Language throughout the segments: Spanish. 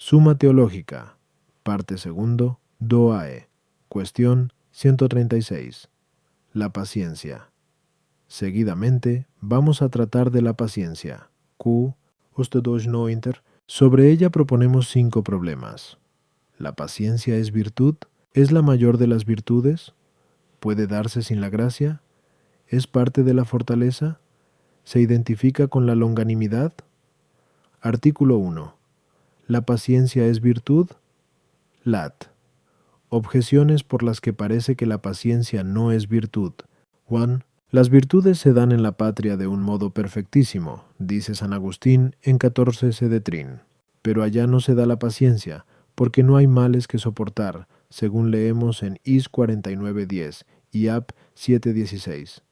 Suma Teológica, parte segundo, Doae. Cuestión 136. La paciencia. Seguidamente, vamos a tratar de la paciencia. Q. 129. Sobre ella proponemos 5 problemas. ¿La paciencia es virtud? ¿Es la mayor de las virtudes? ¿Puede darse sin la gracia? ¿Es parte de la fortaleza? ¿Se identifica con la longanimidad? Artículo 1. ¿La paciencia es virtud? Lat. Objeciones por las que parece que la paciencia no es virtud. 1. Las virtudes se dan en la patria de un modo perfectísimo, dice San Agustín en 14 Sedetrín. Pero allá no se da la paciencia, porque no hay males que soportar, según leemos en Is 49:10 y Ap 7:16.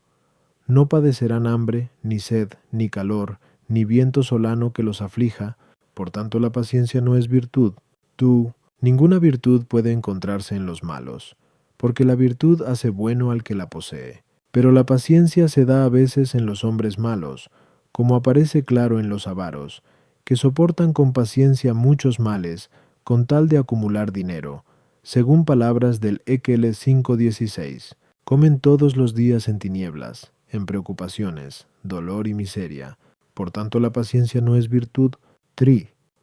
No padecerán hambre, ni sed, ni calor, ni viento solano que los aflija, por tanto la paciencia no es virtud. Ninguna virtud puede encontrarse en los malos, porque la virtud hace bueno al que la posee. Pero la paciencia se da a veces en los hombres malos, como aparece claro en los avaros, que soportan con paciencia muchos males, con tal de acumular dinero, según palabras del Ekele 5:16. Comen todos los días en tinieblas, en preocupaciones, dolor y miseria. Por tanto la paciencia no es virtud.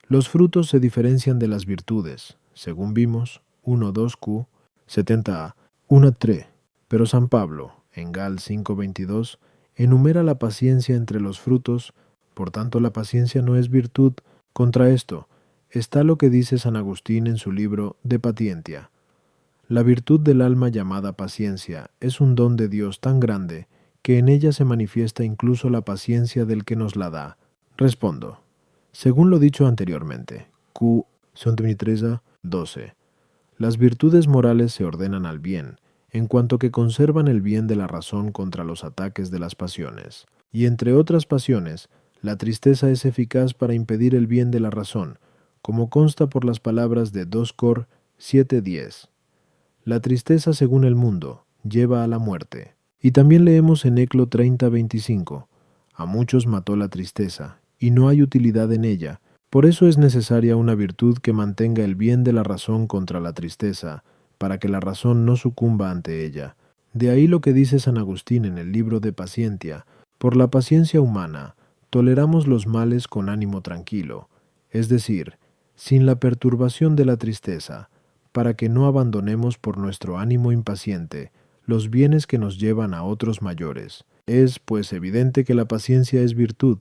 Los frutos se diferencian de las virtudes, según vimos, 1.2q, 70a, 1.3. Pero San Pablo, en Gal 5.22, enumera la paciencia entre los frutos, por tanto la paciencia no es virtud. Contra esto, está lo que dice San Agustín en su libro De Patientia. La virtud del alma llamada paciencia es un don de Dios tan grande que en ella se manifiesta incluso la paciencia del que nos la da. Respondo. Según lo dicho anteriormente, Q. 12. Las virtudes morales se ordenan al bien, en cuanto que conservan el bien de la razón contra los ataques de las pasiones. Y entre otras pasiones, la tristeza es eficaz para impedir el bien de la razón, como consta por las palabras de 2 Cor 7:10. La tristeza, según el mundo, lleva a la muerte. Y también leemos en Eclo 30:25, a muchos mató la tristeza, y no hay utilidad en ella. Por eso es necesaria una virtud que mantenga el bien de la razón contra la tristeza, para que la razón no sucumba ante ella. De ahí lo que dice San Agustín en el libro de Patientia: por la paciencia humana, toleramos los males con ánimo tranquilo, es decir, sin la perturbación de la tristeza, para que no abandonemos por nuestro ánimo impaciente los bienes que nos llevan a otros mayores. Es, pues, evidente que la paciencia es virtud.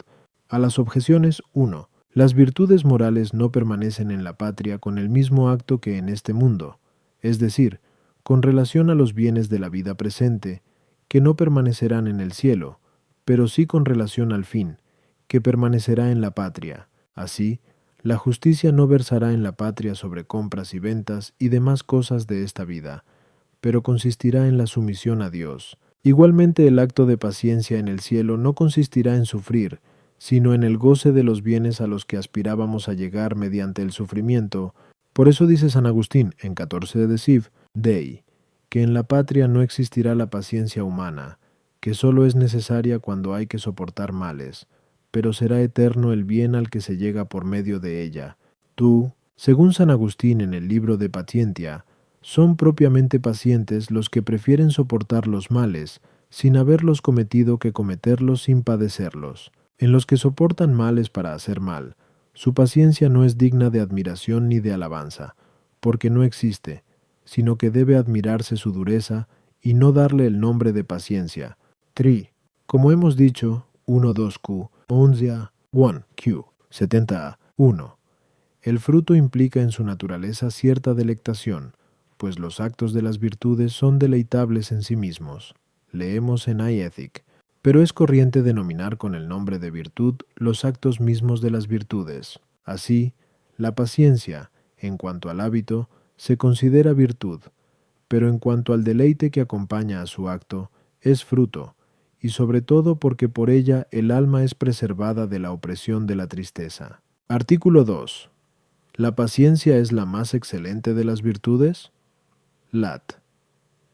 A las objeciones 1. Las virtudes morales no permanecen en la patria con el mismo acto que en este mundo, es decir, con relación a los bienes de la vida presente, que no permanecerán en el cielo, pero sí con relación al fin, que permanecerá en la patria. Así, la justicia no versará en la patria sobre compras y ventas y demás cosas de esta vida, pero consistirá en la sumisión a Dios. Igualmente el acto de paciencia en el cielo no consistirá en sufrir, sino en el goce de los bienes a los que aspirábamos a llegar mediante el sufrimiento. Por eso dice San Agustín en 14 de Siv, Dei, que en la patria no existirá la paciencia humana, que sólo es necesaria cuando hay que soportar males, pero será eterno el bien al que se llega por medio de ella. Según San Agustín en el libro de Patientia, son propiamente pacientes los que prefieren soportar los males, sin haberlos cometido que cometerlos sin padecerlos. En los que soportan males para hacer mal, su paciencia no es digna de admiración ni de alabanza, porque no existe, sino que debe admirarse su dureza y no darle el nombre de paciencia. Como hemos dicho, 1.2q, 11a, 1q, 70a, 1. El fruto implica en su naturaleza cierta delectación, pues los actos de las virtudes son deleitables en sí mismos. Leemos en iEthic. Pero es corriente denominar con el nombre de virtud los actos mismos de las virtudes. Así, la paciencia, en cuanto al hábito, se considera virtud, pero en cuanto al deleite que acompaña a su acto, es fruto, y sobre todo porque por ella el alma es preservada de la opresión de la tristeza. Artículo 2. ¿La paciencia es la más excelente de las virtudes? Lat.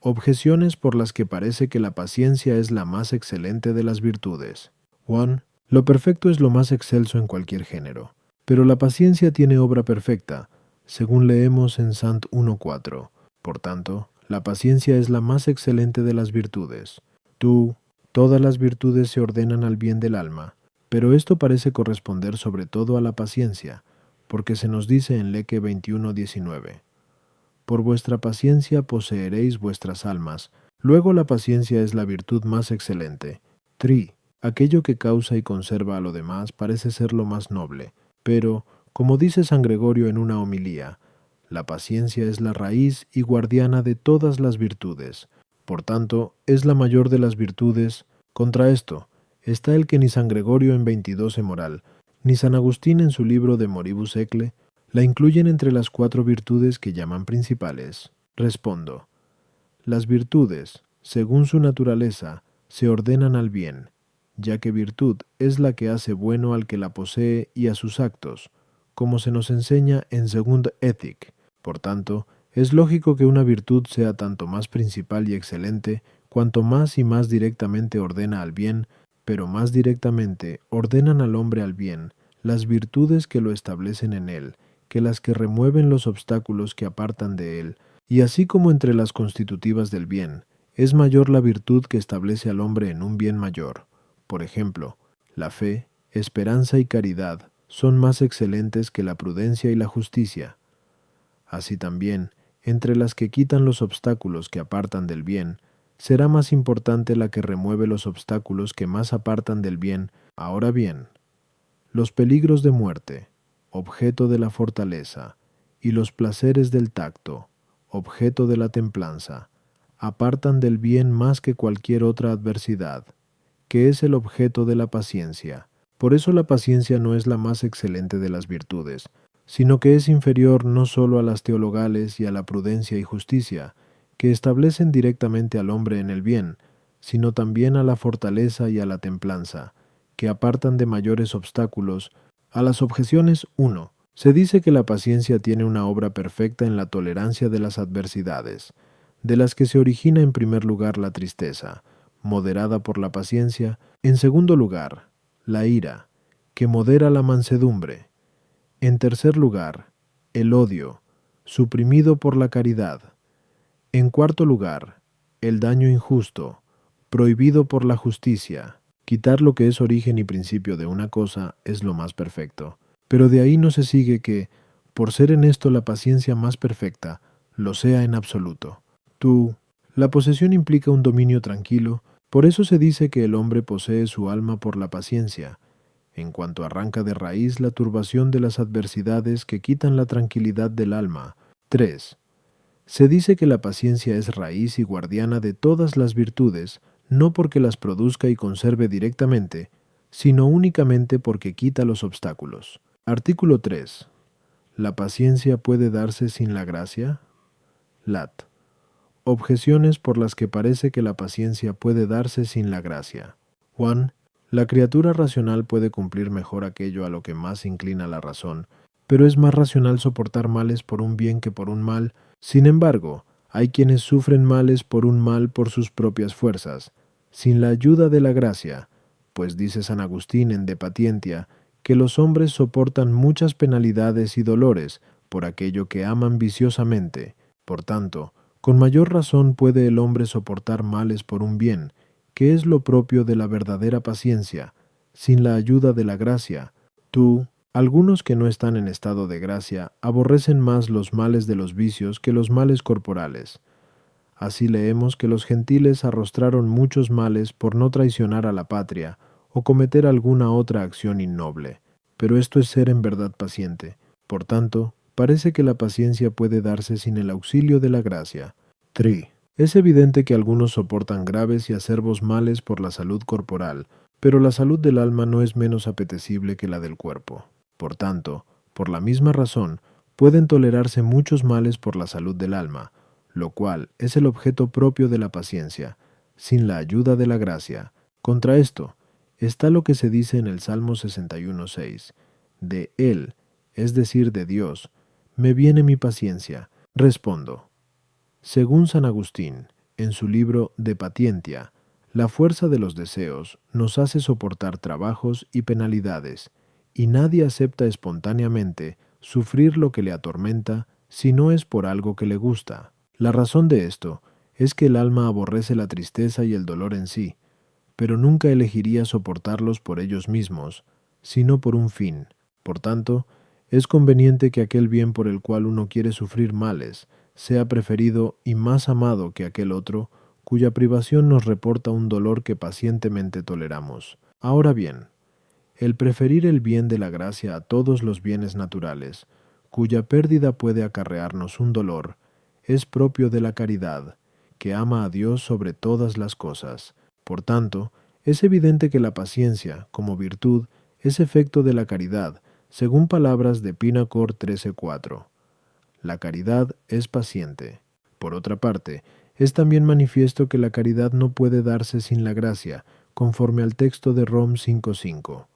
Objeciones por las que parece que la paciencia es la más excelente de las virtudes. 1. Lo perfecto es lo más excelso en cualquier género. Pero la paciencia tiene obra perfecta, según leemos en Sant 1.4. Por tanto, la paciencia es la más excelente de las virtudes. Todas las virtudes se ordenan al bien del alma, pero esto parece corresponder sobre todo a la paciencia, porque se nos dice en Leque 21.19: por vuestra paciencia poseeréis vuestras almas. Luego la paciencia es la virtud más excelente. Aquello que causa y conserva a lo demás parece ser lo más noble, pero, como dice San Gregorio en una homilía, la paciencia es la raíz y guardiana de todas las virtudes. Por tanto, es la mayor de las virtudes. Contra esto, está el que ni San Gregorio en 22 moral, ni San Agustín en su libro de Moribus Ecle, la incluyen entre las 4 virtudes que llaman principales. Respondo: las virtudes, según su naturaleza, se ordenan al bien, ya que virtud es la que hace bueno al que la posee y a sus actos, como se nos enseña en Secund Ethic. Por tanto, es lógico que una virtud sea tanto más principal y excelente, cuanto más y más directamente ordena al bien, pero más directamente ordenan al hombre al bien las virtudes que lo establecen en él, que las que remueven los obstáculos que apartan de él, y así como entre las constitutivas del bien, es mayor la virtud que establece al hombre en un bien mayor. Por ejemplo, la fe, esperanza y caridad son más excelentes que la prudencia y la justicia. Así también, entre las que quitan los obstáculos que apartan del bien, será más importante la que remueve los obstáculos que más apartan del bien. Ahora bien, los peligros de muerte, objeto de la fortaleza, y los placeres del tacto, objeto de la templanza, apartan del bien más que cualquier otra adversidad, que es el objeto de la paciencia. Por eso la paciencia no es la más excelente de las virtudes, sino que es inferior no sólo a las teologales y a la prudencia y justicia, que establecen directamente al hombre en el bien, sino también a la fortaleza y a la templanza, que apartan de mayores obstáculos. A las objeciones 1. Se dice que la paciencia tiene una obra perfecta en la tolerancia de las adversidades, de las que se origina en primer lugar la tristeza, moderada por la paciencia; en segundo lugar, la ira, que modera la mansedumbre; en tercer lugar, el odio, suprimido por la caridad; en cuarto lugar, el daño injusto, prohibido por la justicia. Quitar lo que es origen y principio de una cosa es lo más perfecto, pero de ahí no se sigue que, por ser en esto la paciencia más perfecta, lo sea en absoluto. La posesión implica un dominio tranquilo, por eso se dice que el hombre posee su alma por la paciencia, en cuanto arranca de raíz la turbación de las adversidades que quitan la tranquilidad del alma. 3. Se dice que la paciencia es raíz y guardiana de todas las virtudes, no porque las produzca y conserve directamente, sino únicamente porque quita los obstáculos. Artículo 3. ¿La paciencia puede darse sin la gracia? Lat. Objeciones por las que parece que la paciencia puede darse sin la gracia. 1. La criatura racional puede cumplir mejor aquello a lo que más inclina la razón, pero es más racional soportar males por un bien que por un mal. Sin embargo, hay quienes sufren males por un mal por sus propias fuerzas, sin la ayuda de la gracia, pues dice San Agustín en De Patientia que los hombres soportan muchas penalidades y dolores por aquello que aman viciosamente. Por tanto, con mayor razón puede el hombre soportar males por un bien, que es lo propio de la verdadera paciencia, sin la ayuda de la gracia. Algunos que no están en estado de gracia aborrecen más los males de los vicios que los males corporales. Así leemos que los gentiles arrostraron muchos males por no traicionar a la patria o cometer alguna otra acción innoble. Pero esto es ser en verdad paciente. Por tanto, parece que la paciencia puede darse sin el auxilio de la gracia. 3. Es evidente que algunos soportan graves y acerbos males por la salud corporal, pero la salud del alma no es menos apetecible que la del cuerpo. Por tanto, por la misma razón, pueden tolerarse muchos males por la salud del alma, lo cual es el objeto propio de la paciencia, sin la ayuda de la gracia. Contra esto, está lo que se dice en el Salmo 61.6. De Él, es decir, de Dios, me viene mi paciencia. Respondo. Según San Agustín, en su libro De Patientia, la fuerza de los deseos nos hace soportar trabajos y penalidades, y nadie acepta espontáneamente sufrir lo que le atormenta si no es por algo que le gusta. La razón de esto es que el alma aborrece la tristeza y el dolor en sí, pero nunca elegiría soportarlos por ellos mismos, sino por un fin. Por tanto, es conveniente que aquel bien por el cual uno quiere sufrir males sea preferido y más amado que aquel otro, cuya privación nos reporta un dolor que pacientemente toleramos. Ahora bien, el preferir el bien de la gracia a todos los bienes naturales, cuya pérdida puede acarrearnos un dolor, es propio de la caridad, que ama a Dios sobre todas las cosas. Por tanto, es evidente que la paciencia, como virtud, es efecto de la caridad, según palabras de Pinacor 13:4. La caridad es paciente. Por otra parte, es también manifiesto que la caridad no puede darse sin la gracia, conforme al texto de Rom 5:5.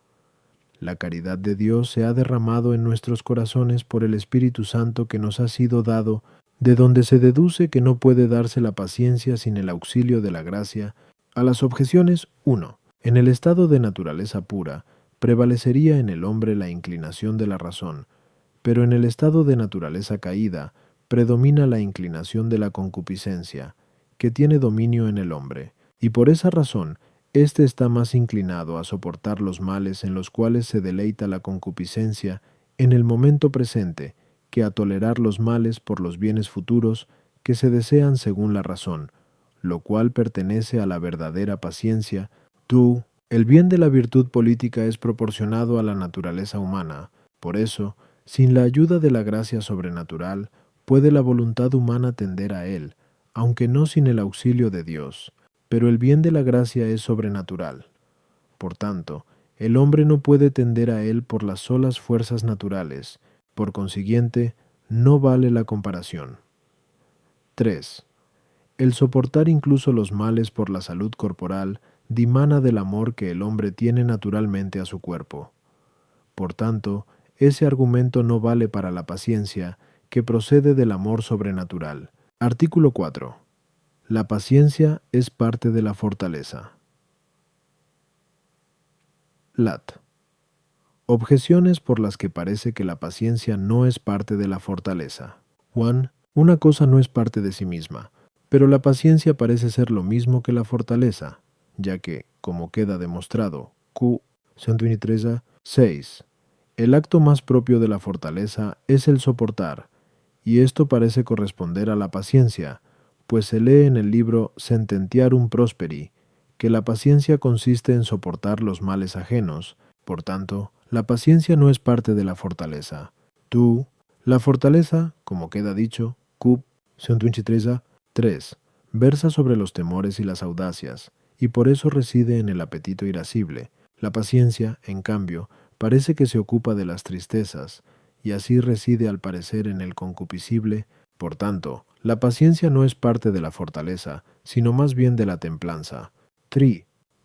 La caridad de Dios se ha derramado en nuestros corazones por el Espíritu Santo que nos ha sido dado, de donde se deduce que no puede darse la paciencia sin el auxilio de la gracia. A las objeciones 1. En el estado de naturaleza pura, prevalecería en el hombre la inclinación de la razón, pero en el estado de naturaleza caída, predomina la inclinación de la concupiscencia, que tiene dominio en el hombre, y por esa razón, éste está más inclinado a soportar los males en los cuales se deleita la concupiscencia en el momento presente, que a tolerar los males por los bienes futuros que se desean según la razón, lo cual pertenece a la verdadera paciencia. El bien de la virtud política es proporcionado a la naturaleza humana. Por eso, sin la ayuda de la gracia sobrenatural, puede la voluntad humana tender a él, aunque no sin el auxilio de Dios. Pero el bien de la gracia es sobrenatural. Por tanto, el hombre no puede tender a él por las solas fuerzas naturales. Por consiguiente, no vale la comparación. 3. El soportar incluso los males por la salud corporal dimana del amor que el hombre tiene naturalmente a su cuerpo. Por tanto, ese argumento no vale para la paciencia, que procede del amor sobrenatural. Artículo 4. La paciencia es parte de la fortaleza. Lat. Objeciones por las que parece que la paciencia no es parte de la fortaleza. 1. Una cosa no es parte de sí misma, pero la paciencia parece ser lo mismo que la fortaleza, ya que, como queda demostrado, Q. 6. El acto más propio de la fortaleza es el soportar, y esto parece corresponder a la paciencia, pues se lee en el libro Sententiarum Prosperi, que la paciencia consiste en soportar los males ajenos. Por tanto, la paciencia no es parte de la fortaleza. La fortaleza, como queda dicho, Cup. 3, versa sobre los temores y las audacias, y por eso reside en el apetito irascible. La paciencia, en cambio, parece que se ocupa de las tristezas, y así reside al parecer en el concupiscible. Por tanto, la paciencia no es parte de la fortaleza, sino más bien de la templanza.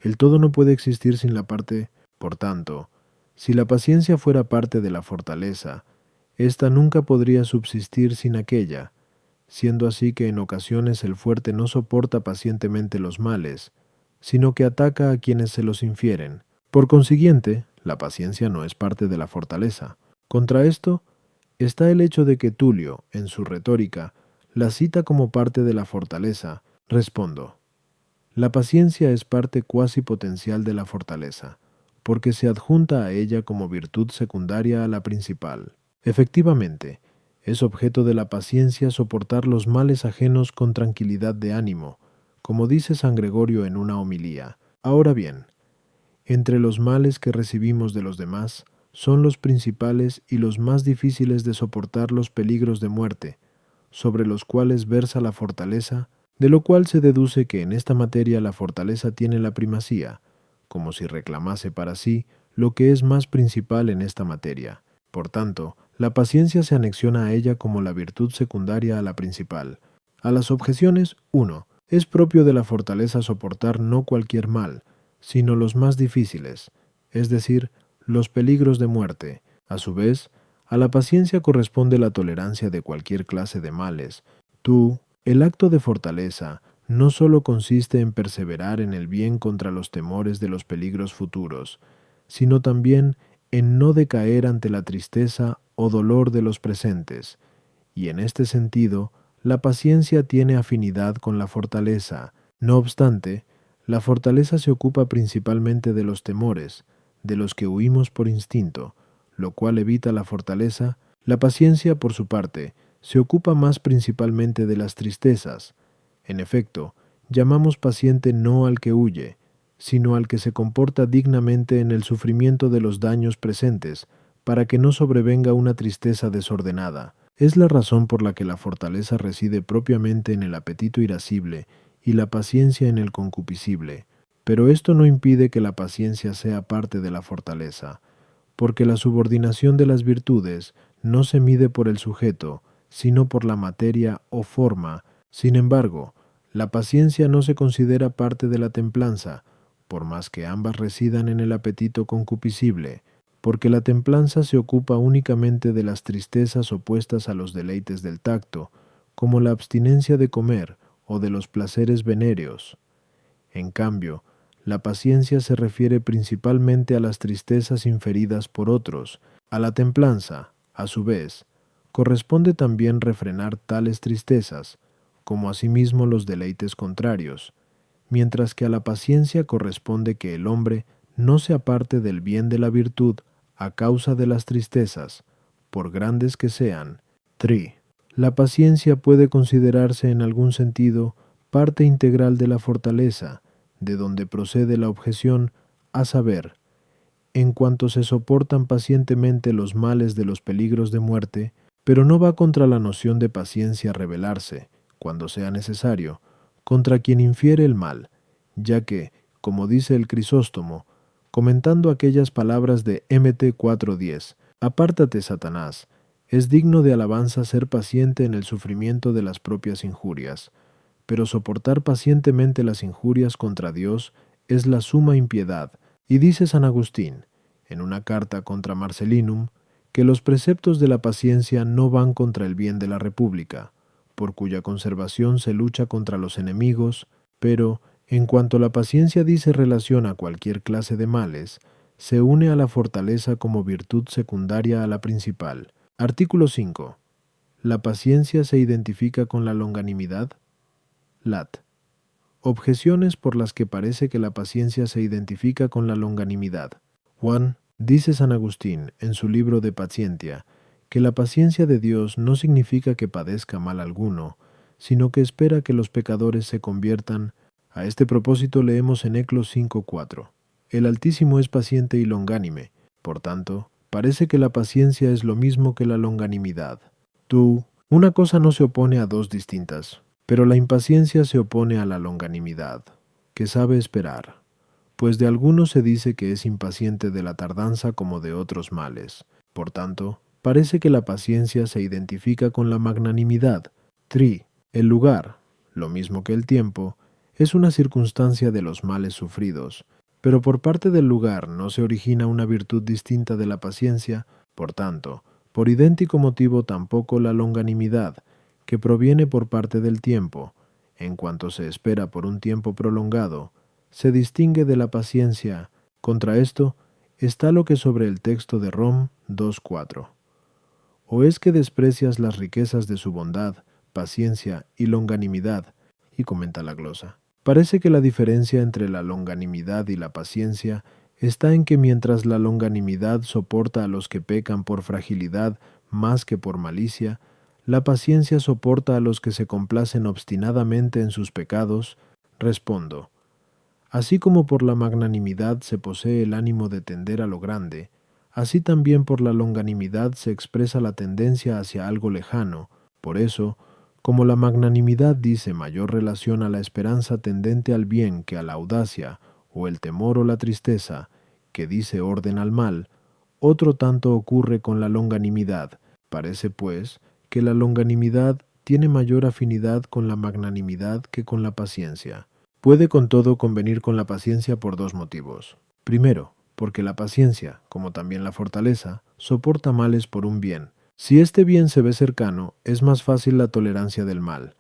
El todo no puede existir sin la parte. Por tanto, si la paciencia fuera parte de la fortaleza, ésta nunca podría subsistir sin aquella, siendo así que en ocasiones el fuerte no soporta pacientemente los males, sino que ataca a quienes se los infieren. Por consiguiente, la paciencia no es parte de la fortaleza. Contra esto está el hecho de que Tulio, en su retórica, la cita como parte de la fortaleza. Respondo: la paciencia es parte cuasi potencial de la fortaleza, porque se adjunta a ella como virtud secundaria a la principal. Efectivamente, es objeto de la paciencia soportar los males ajenos con tranquilidad de ánimo, como dice San Gregorio en una homilía. Ahora bien, entre los males que recibimos de los demás, son los principales y los más difíciles de soportar los peligros de muerte, sobre los cuales versa la fortaleza, de lo cual se deduce que en esta materia la fortaleza tiene la primacía, como si reclamase para sí lo que es más principal en esta materia. Por tanto, la paciencia se anexiona a ella como la virtud secundaria a la principal. A las objeciones, 1. Es propio de la fortaleza soportar no cualquier mal, sino los más difíciles, es decir, los peligros de muerte. A su vez, a la paciencia corresponde la tolerancia de cualquier clase de males. El acto de fortaleza no sólo consiste en perseverar en el bien contra los temores de los peligros futuros, sino también en no decaer ante la tristeza o dolor de los presentes, y en este sentido, la paciencia tiene afinidad con la fortaleza. No obstante, la fortaleza se ocupa principalmente de los temores, de los que huimos por instinto, lo cual evita la fortaleza. La paciencia, por su parte, se ocupa más principalmente de las tristezas. En efecto, llamamos paciente no al que huye, sino al que se comporta dignamente en el sufrimiento de los daños presentes, para que no sobrevenga una tristeza desordenada. Es la razón por la que la fortaleza reside propiamente en el apetito irascible y la paciencia en el concupiscible. Pero esto no impide que la paciencia sea parte de la fortaleza, porque la subordinación de las virtudes no se mide por el sujeto, sino por la materia o forma. Sin embargo, la paciencia no se considera parte de la templanza, por más que ambas residan en el apetito concupiscible, porque la templanza se ocupa únicamente de las tristezas opuestas a los deleites del tacto, como la abstinencia de comer o de los placeres venéreos. En cambio, la paciencia se refiere principalmente a las tristezas inferidas por otros. A la templanza, a su vez, corresponde también refrenar tales tristezas, como asimismo los deleites contrarios, mientras que a la paciencia corresponde que el hombre no se aparte del bien de la virtud a causa de las tristezas, por grandes que sean. 3. La paciencia puede considerarse en algún sentido parte integral de la fortaleza, de donde procede la objeción, a saber, en cuanto se soportan pacientemente los males de los peligros de muerte, pero no va contra la noción de paciencia rebelarse, cuando sea necesario, contra quien infiere el mal, ya que, como dice el Crisóstomo, comentando aquellas palabras de Mt 4:10, apártate, Satanás, es digno de alabanza ser paciente en el sufrimiento de las propias injurias, pero soportar pacientemente las injurias contra Dios es la suma impiedad. Y dice San Agustín, en una carta contra Marcellinum, que los preceptos de la paciencia no van contra el bien de la República, por cuya conservación se lucha contra los enemigos, pero, en cuanto la paciencia dice relación a cualquier clase de males, se une a la fortaleza como virtud secundaria a la principal. Artículo 5. ¿La paciencia se identifica con la longanimidad? Lat. Objeciones por las que parece que la paciencia se identifica con la longanimidad. 1. Dice San Agustín, en su libro de Paciencia, que la paciencia de Dios no significa que padezca mal alguno, sino que espera que los pecadores se conviertan. A este propósito leemos en Eclos 5:4. El Altísimo es paciente y longánime, por tanto, parece que la paciencia es lo mismo que la longanimidad. Una cosa no se opone a dos distintas, pero la impaciencia se opone a la longanimidad, que sabe esperar, pues de algunos se dice que es impaciente de la tardanza como de otros males. Por tanto, parece que la paciencia se identifica con la magnanimidad. 3. El lugar, lo mismo que el tiempo, es una circunstancia de los males sufridos, pero por parte del lugar no se origina una virtud distinta de la paciencia. Por tanto, por idéntico motivo tampoco la longanimidad, que proviene por parte del tiempo, en cuanto se espera por un tiempo prolongado, se distingue de la paciencia. Contra esto está lo que sobre el texto de Rom 2:4. ¿O es que desprecias las riquezas de su bondad, paciencia y longanimidad? Y comenta la glosa. Parece que la diferencia entre la longanimidad y la paciencia está en que mientras la longanimidad soporta a los que pecan por fragilidad más que por malicia, la paciencia soporta a los que se complacen obstinadamente en sus pecados. Respondo, así como por la magnanimidad se posee el ánimo de tender a lo grande, así también por la longanimidad se expresa la tendencia hacia algo lejano. Por eso, como la magnanimidad dice mayor relación a la esperanza tendente al bien que a la audacia, o el temor o la tristeza, que dice orden al mal, otro tanto ocurre con la longanimidad. Parece, pues, que la longanimidad tiene mayor afinidad con la magnanimidad que con la paciencia. Puede con todo convenir con la paciencia por dos motivos. Primero, porque la paciencia, como también la fortaleza, soporta males por un bien. Si este bien se ve cercano, es más fácil la tolerancia del mal,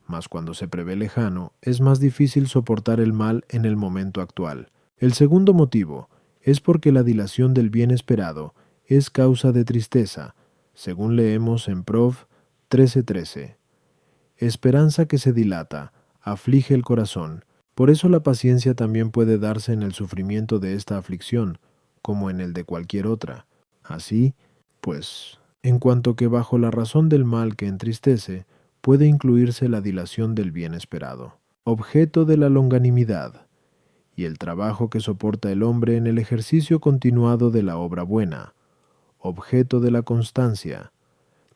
mas cuando se prevé lejano, es más difícil soportar el mal en el momento actual. El segundo motivo es porque la dilación del bien esperado es causa de tristeza, según leemos en Prov 13:13. Esperanza que se dilata, aflige el corazón. Por eso la paciencia también puede darse en el sufrimiento de esta aflicción, como en el de cualquier otra. Así, pues, en cuanto que bajo la razón del mal que entristece, puede incluirse la dilación del bien esperado, objeto de la longanimidad, y el trabajo que soporta el hombre en el ejercicio continuado de la obra buena, objeto de la constancia.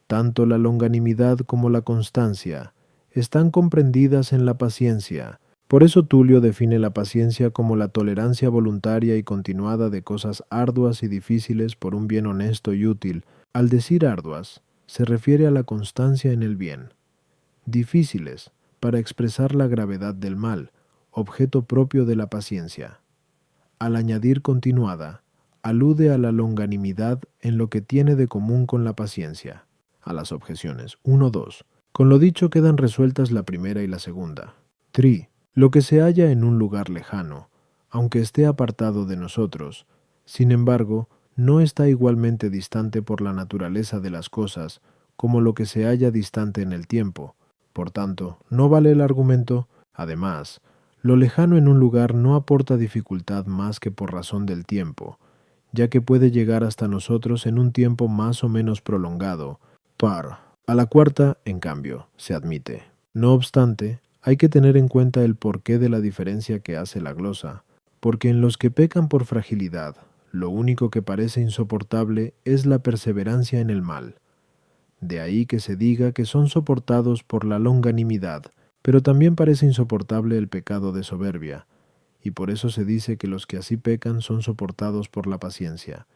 Tanto la longanimidad como la constancia están comprendidas en la paciencia. Por eso Tulio define la paciencia como la tolerancia voluntaria y continuada de cosas arduas y difíciles por un bien honesto y útil. Al decir arduas, se refiere a la constancia en el bien. Difíciles, para expresar la gravedad del mal, objeto propio de la paciencia. Al añadir continuada, alude a la longanimidad en lo que tiene de común con la paciencia. A las objeciones 1, 2. Con lo dicho quedan resueltas la primera y la segunda. 3. Lo que se halla en un lugar lejano, aunque esté apartado de nosotros, sin embargo, no está igualmente distante por la naturaleza de las cosas como lo que se halla distante en el tiempo. Por tanto, no vale el argumento. Además, lo lejano en un lugar no aporta dificultad más que por razón del tiempo, ya que puede llegar hasta nosotros en un tiempo más o menos prolongado. A la cuarta, en cambio, se admite. No obstante, hay que tener en cuenta el porqué de la diferencia que hace la glosa, porque en los que pecan por fragilidad, lo único que parece insoportable es la perseverancia en el mal. De ahí que se diga que son soportados por la longanimidad, pero también parece insoportable el pecado de soberbia, y por eso se dice que los que así pecan son soportados por la paciencia.